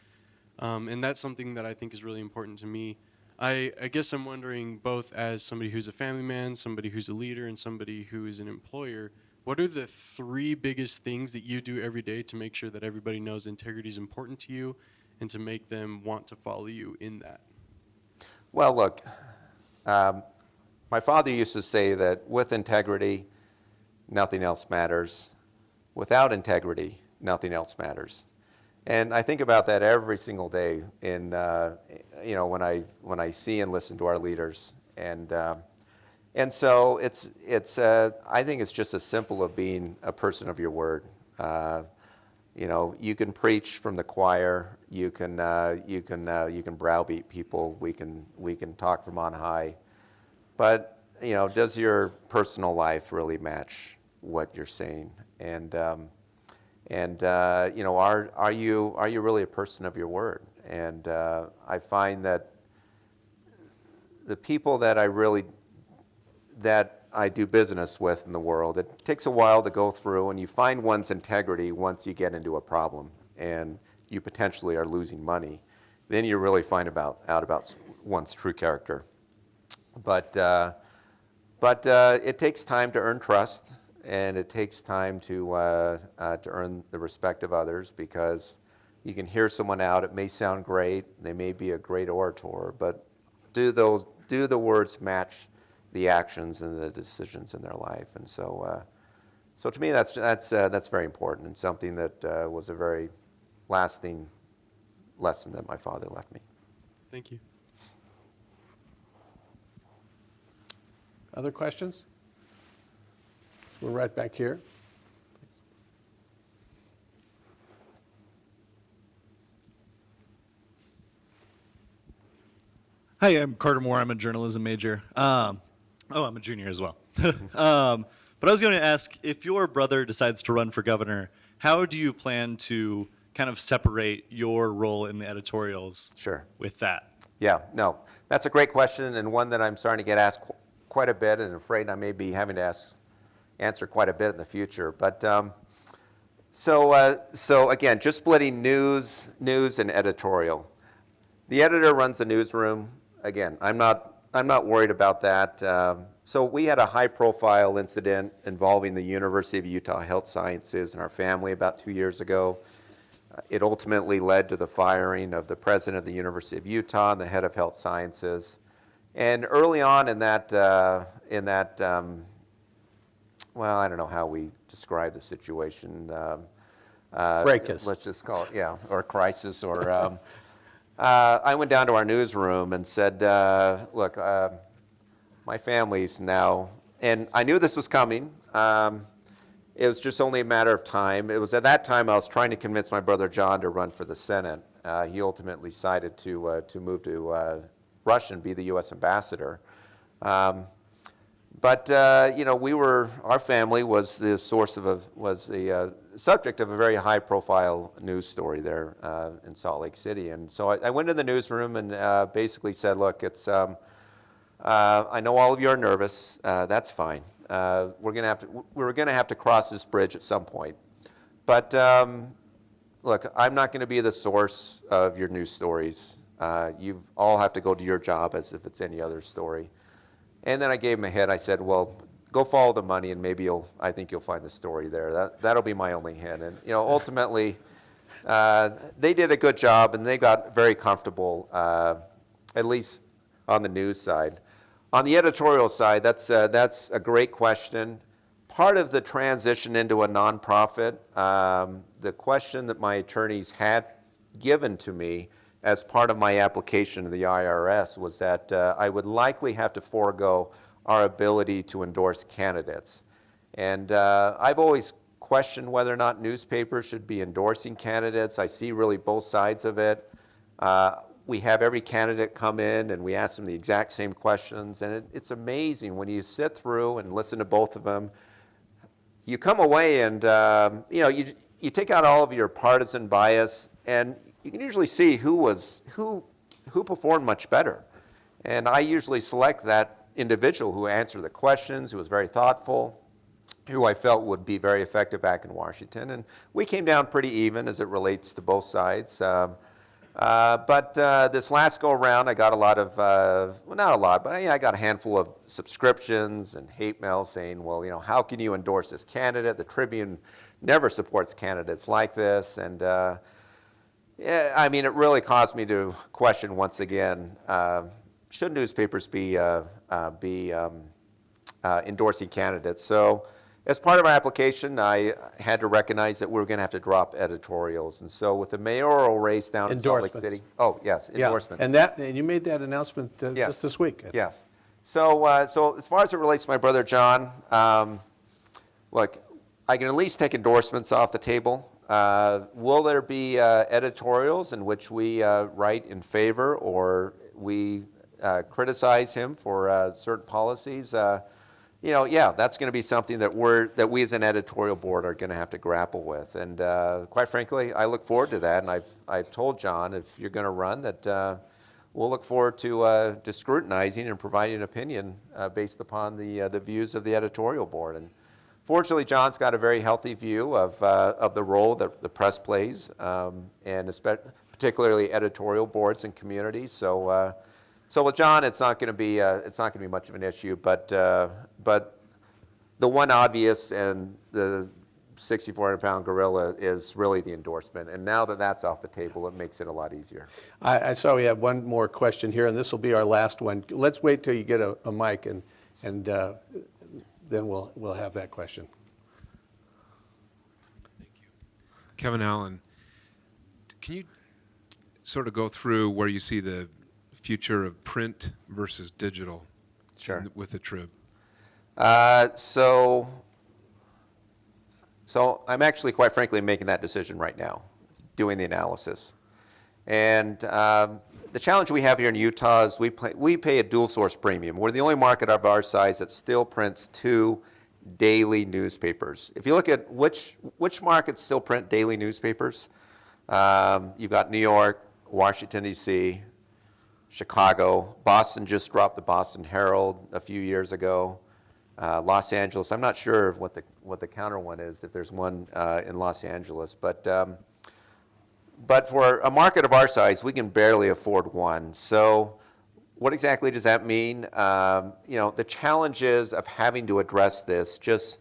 And that's something that I think is really important to me. I guess I'm wondering, both as somebody who's a family man, somebody who's a leader, and somebody who is an employer, what are the three biggest things that you do every day to make sure that everybody knows integrity is important to you and to make them want to follow you in that? Well, look, my father used to say that with integrity, nothing else matters. Without integrity, nothing else matters. And I think about that every single day in, when I see and listen to our leaders. And so it's I think it's just as simple of being a person of your word. You know, you can preach from the choir, you can browbeat people, we can talk from on high, but you know, does your personal life really match what you're saying? And you know, are you really a person of your word? And I find that the people that I do business with in the world, it takes a while to go through, and you find one's integrity once you get into a problem and you potentially are losing money. Then you really find out about one's true character. But it takes time to earn trust, and it takes time to earn the respect of others, because you can hear someone out. It may sound great, they may be a great orator, but do the words match the actions and the decisions in their life? And so, so to me, that's very important, and something that was a very lasting lesson that my father left me. Thank you. Other questions? So we're right back here. Hi, I'm Carter Moore. I'm a journalism major. I'm a junior as well. But I was going to ask, if your brother decides to run for governor, how do you plan to kind of separate your role in the editorials Sure. with that? Yeah, no, that's a great question, and one that I'm starting to get asked quite a bit, and afraid I may be having to answer quite a bit in the future. But so again, just splitting news and editorial. The editor runs the newsroom. Again, I'm not worried about that. So we had a high-profile incident involving the University of Utah Health Sciences and our family about 2 years ago. It ultimately led to the firing of the president of the University of Utah and the head of health sciences. And early on in that, well, I don't know how we describe the situation. Fracas. Let's just call it, yeah, or crisis, or. I went down to our newsroom and said, look, my family's now, and I knew this was coming. It was just only a matter of time. It was at that time I was trying to convince my brother John to run for the Senate. He ultimately decided to move to Russia and be the U.S. ambassador. But you know, our family was the subject of a very high-profile news story there in Salt Lake City. And so I went to the newsroom and basically said, look, it's I know all of you are nervous. That's fine. We're gonna have to cross this bridge at some point. But look, I'm not going to be the source of your news stories. You all have to go do your job as if it's any other story. And then I gave him a hint. I said, well, go follow the money, and maybe I think you'll find the story there. That'll be my only hint. And you know, ultimately, they did a good job, and they got very comfortable, at least on the news side. On the editorial side, that's a great question. Part of the transition into a nonprofit, the question that my attorneys had given to me as part of my application to the IRS was that I would likely have to forego our ability to endorse candidates. And I've always questioned whether or not newspapers should be endorsing candidates. I see really both sides of it. We have every candidate come in and we ask them the exact same questions, and it's amazing when you sit through and listen to both of them. You come away and you know, you take out all of your partisan bias, and you can usually see who performed much better. And I usually select that individual who answered the questions, who was very thoughtful, who I felt would be very effective back in Washington. And we came down pretty even as it relates to both sides. But this last go around, I got a lot of, well, not a lot, but I got a handful of subscriptions and hate mail saying, well, you know, how can you endorse this candidate? The Tribune never supports candidates like this. And yeah, I mean, it really caused me to question once again, should newspapers be endorsing candidates? So as part of our application, I had to recognize that we were going to have to drop editorials. And so with the mayoral race down in Salt Lake City. Oh, yes, endorsements. Yeah, and you made that announcement just this week. Yes. So, so as far as it relates to my brother John, look, I can at least take endorsements off the table. Will there be editorials in which we write in favor or we criticize him for certain policies? Yeah, that's going to be something that we as an editorial board are going to have to grapple with. And quite frankly, I look forward to that. And I've told John, if you're going to run, that we'll look forward to scrutinizing and providing an opinion based upon the views of the editorial board. And fortunately, John's got a very healthy view of the role that the press plays, and particularly editorial boards and communities. So with John, it's not going to be much of an issue. But the one obvious and the 6,400-pound gorilla is really the endorsement. And now that that's off the table, it makes it a lot easier. I saw we have one more question here, and this will be our last one. Let's wait till you get a mic, and then we'll have that question. Thank you. Kevin Allen, can you sort of go through where you see the future of print versus digital with the Trib? So I'm actually, quite frankly, making that decision right now, doing the analysis. And the challenge we have here in Utah is we pay a dual source premium. We're the only market of our size that still prints 2 daily newspapers. If you look at which markets still print daily newspapers, you've got New York, Washington, D.C., Chicago. Boston just dropped the Boston Herald a few years ago. Los Angeles, I'm not sure what the counter one is, if there's one in Los Angeles, but for a market of our size, we can barely afford one. So what exactly does that mean? The challenges of having to address this just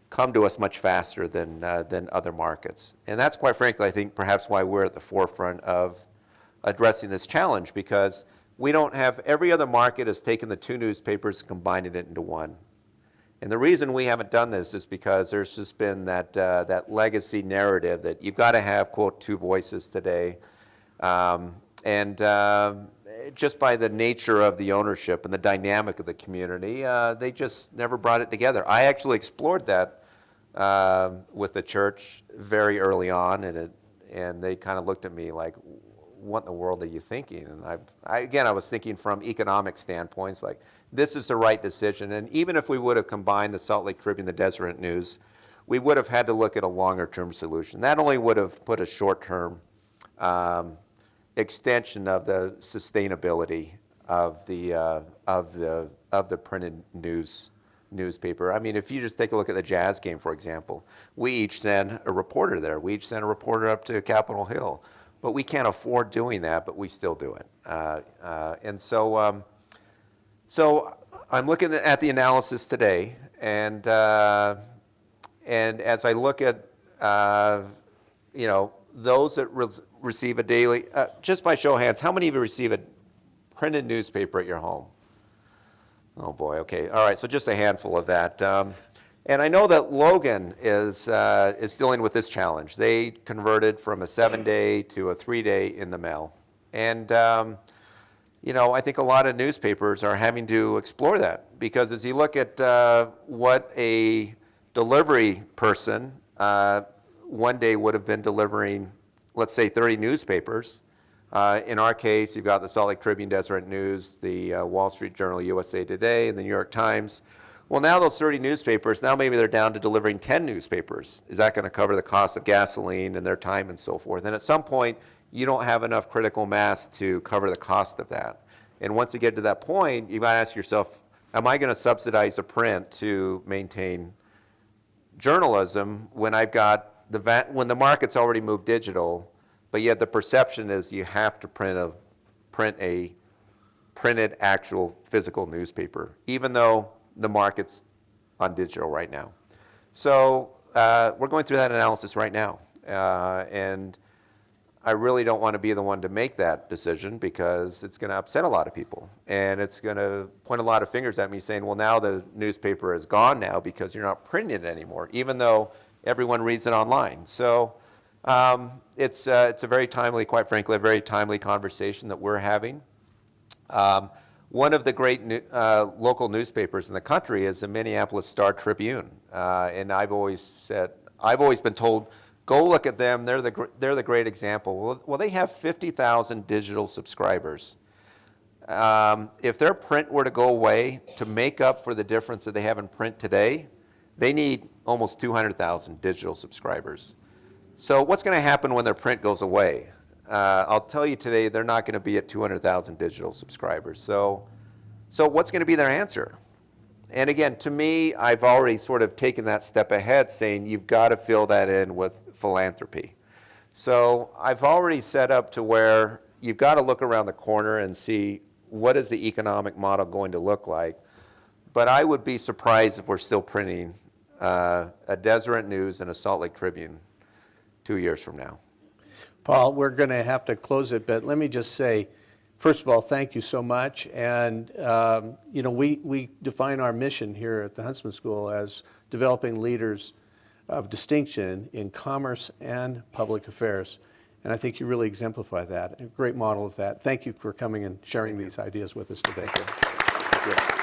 come to us much faster than other markets. And that's, quite frankly, I think perhaps why we're at the forefront of addressing this challenge, because we don't have, every other market has taken the 2 newspapers and combined it into one. And the reason we haven't done this is because there's just been that legacy narrative that you've got to have, quote, 2 voices today. Just by the nature of the ownership and the dynamic of the community, they just never brought it together. I actually explored that with the church very early on, and they kind of looked at me like, what in the world are you thinking? And I was thinking from economic standpoints, like, this is the right decision. And even if we would have combined the Salt Lake Tribune and the Deseret News, we would have had to look at a longer-term solution. That only would have put a short-term extension of the sustainability of the printed newspaper. I mean, if you just take a look at the Jazz game, for example, we each send a reporter there. We each send a reporter up to Capitol Hill. But we can't afford doing that, but we still do it. So I'm looking at the analysis today, and as I look at those that receive a daily, just by show of hands, how many of you receive a printed newspaper at your home? Oh boy, okay, all right, so just a handful of that. And I know that Logan is dealing with this challenge. They converted from a 7-day to a 3-day in the mail. And, I think a lot of newspapers are having to explore that, because as you look at what a delivery person one day would have been delivering, let's say 30 newspapers. In our case, you've got the Salt Lake Tribune, Deseret News, the Wall Street Journal, USA Today, and the New York Times. Well, now those 30 newspapers, now maybe they're down to delivering 10 newspapers. Is that going to cover the cost of gasoline and their time and so forth? And at some point, you don't have enough critical mass to cover the cost of that. And once you get to that point, you've got to ask yourself, am I going to subsidize the print to maintain journalism when I've got when the market's already moved digital, but yet the perception is you have to print a printed actual physical newspaper, even though the market's on digital right now. So we're going through that analysis right now. And I really don't want to be the one to make that decision, because it's going to upset a lot of people. And it's going to point a lot of fingers at me saying, well, now the newspaper is gone now because you're not printing it anymore, even though everyone reads it online. So it's a very timely, quite frankly, a very timely conversation that we're having. One of the great local newspapers in the country is the Minneapolis Star Tribune, and I've always been told go look at them. They're the great example. Well, they have 50,000 digital subscribers. If their print were to go away, to make up for the difference that they have in print today, they need almost 200,000 digital subscribers. So what's going to happen when their print goes away? I'll tell you today, they're not going to be at 200,000 digital subscribers. So what's going to be their answer? And again, to me, I've already sort of taken that step ahead, saying you've got to fill that in with philanthropy. So I've already set up to where you've got to look around the corner and see what is the economic model going to look like. But I would be surprised if we're still printing a Deseret News and a Salt Lake Tribune 2 years from now. Paul, we're going to have to close it, but let me just say, first of all, thank you so much. And, you know, we define our mission here at the Huntsman School as developing leaders of distinction in commerce and public affairs. And I think you really exemplify that, a great model of that. Thank you for coming and sharing these ideas with us today. Thank you.